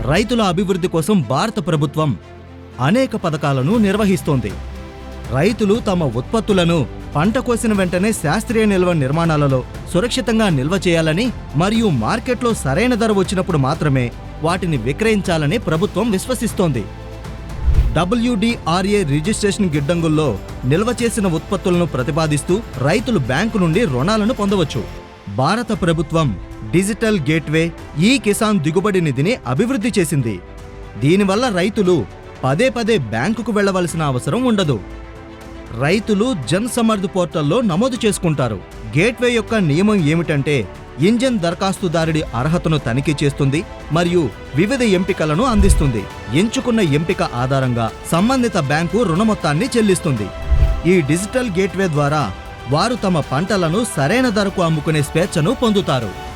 రైతుల అభివృద్ధి కోసం భారత ప్రభుత్వం అనేక పథకాలను నిర్వహిస్తోంది. రైతులు తమ ఉత్పత్తులను పంట కోసిన వెంటనే శాస్త్రీయ నిల్వ నిర్మాణాలలో సురక్షితంగా నిల్వ చేయాలని మరియు మార్కెట్లో సరైన ధర వచ్చినప్పుడు మాత్రమే వాటిని విక్రయించాలని ప్రభుత్వం విశ్వసిస్తోంది. WDRA రిజిస్ట్రేషన్ గిడ్డంగుల్లో నిల్వ చేసిన ఉత్పత్తులను ప్రతిపాదిస్తూ రైతులు బ్యాంకు నుండి రుణాలను పొందవచ్చు. భారత ప్రభుత్వం డిజిటల్ గేట్వే ఈ కిసాన్ దిగుబడి నిధిని అభివృద్ధి చేసింది. దీనివల్ల రైతులు పదే పదే బ్యాంకుకు వెళ్లవలసిన అవసరం ఉండదు. రైతులు జన్ సమర్థ్ పోర్టల్లో నమోదు చేసుకుంటారు. గేట్వే యొక్క నియమం ఏమిటంటే ఇంజన్ దరఖాస్తుదారుడి అర్హతను తనిఖీ చేస్తుంది మరియు వివిధ ఎంపికలను అందిస్తుంది. ఎంచుకున్న ఎంపిక ఆధారంగా సంబంధిత బ్యాంకు రుణ మొత్తాన్ని చెల్లిస్తుంది. ఈ డిజిటల్ గేట్వే ద్వారా వారు తమ పంటలను సరైన ధరకు అమ్ముకునే స్వేచ్ఛను పొందుతారు.